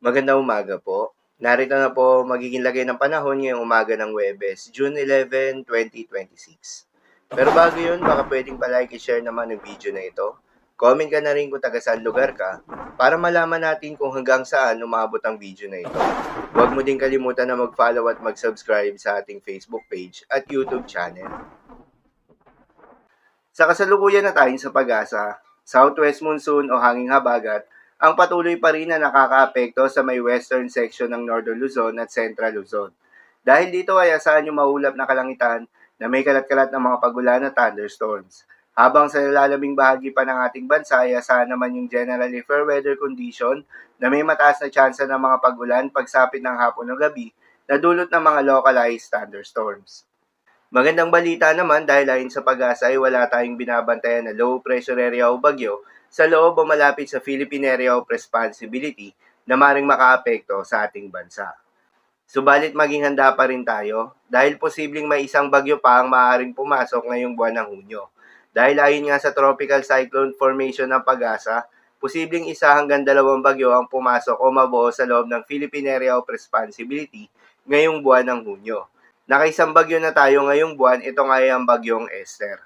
Magandang umaga po. Narito na po magiging lagay ng panahon ngayong umaga ng Huwebes, June 11, 2026. Pero bago yun, baka pwedeng palike i-share naman ang video na ito. Comment ka na rin kung taga saan lugar ka para malaman natin kung hanggang saan umabot ang video na ito. Huwag mo din kalimutan na mag-follow at mag-subscribe sa ating Facebook page at YouTube channel. Sa kasalukuyan na tayo sa pag-asa, southwest monsoon o hanging habagat ang patuloy pa rin na nakakaapekto sa may western section ng Northern Luzon at Central Luzon. Dahil dito ay asahan yung maulap na kalangitan na may kalat-kalat ng mga pagulan at thunderstorms. Habang sa lalaming bahagi pa ng ating bansa ay asahan naman yung generally fair weather condition na may mataas na tsansa ng mga pagulan pagsapit ng hapon o gabi na dulot ng mga localized thunderstorms. Magandang balita naman dahil ayon sa pag-asa ay wala tayong binabantayan na low pressure area o bagyo sa loob o malapit sa Philippine Area of Responsibility na maring makaapekto sa ating bansa. Subalit maging handa pa rin tayo dahil posibleng may isang bagyo pa ang maaaring pumasok ngayong buwan ng Hunyo. Dahil ayon nga sa Tropical Cyclone Formation ng pag-asa, posibleng 1 hanggang 2 bagyo ang pumasok o mabuo sa loob ng Philippine Area of Responsibility ngayong buwan ng Hunyo. Nakaisang bagyo na tayo ngayong buwan, ito nga ay ang bagyong Esther.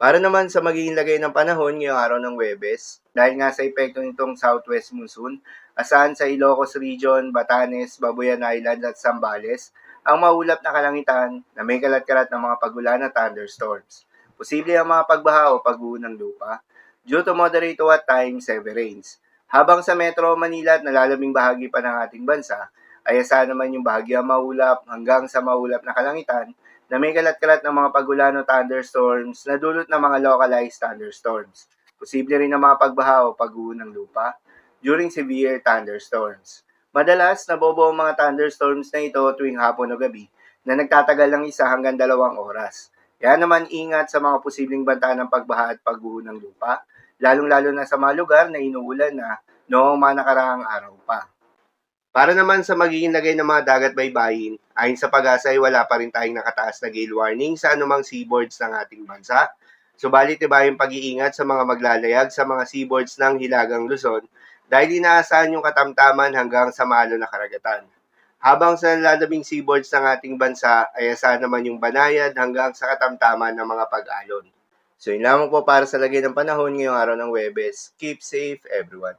Para naman sa magiging lagay ng panahon ngayong araw ng Huwebes, dahil nga sa epekto nitong southwest monsoon, asahan sa Ilocos Region, Batanes, Babuyan Island at Zambales, ang maulap na kalangitan na may kalat-kalat ng mga pagulan at thunderstorms. Posible ang mga pagbaha o pagguho ng lupa, due to moderate to at times heavy rains. Habang sa Metro Manila at nalalaming bahagi pa ng ating bansa, ay asahan naman yung bahagyang maulap hanggang sa maulap na kalangitan na may kalat-kalat ng mga pagulan o thunderstorms na dulot ng mga localized thunderstorms. Posible rin ang mga pagbaha o pagguho ng lupa during severe thunderstorms. Madalas, nabobo ang mga thunderstorms na ito tuwing hapon o gabi na nagtatagal ng 1 hanggang 2 oras. Kaya naman ingat sa mga posibleng banta ng pagbaha at pagguho ng lupa, lalong-lalo na sa mga lugar na inuulan na noong mga nakaraang araw pa. Para naman sa magiging lagay ng mga dagat baybayin, ayon sa pag-asa ay wala pa rin tayong nakataas na gale warning sa anumang seaboards ng ating bansa. Subalit iba yung pag-iingat sa mga maglalayag sa mga seaboards ng Hilagang Luzon dahil inaasahan yung katamtaman hanggang sa malo na karagatan. Habang sa lalaming seaboards ng ating bansa ay asahan naman yung banayad hanggang sa katamtaman ng mga pag-alon. So yun lamang po para sa lagay ng panahon ngayong araw ng Huwebes. Keep safe everyone.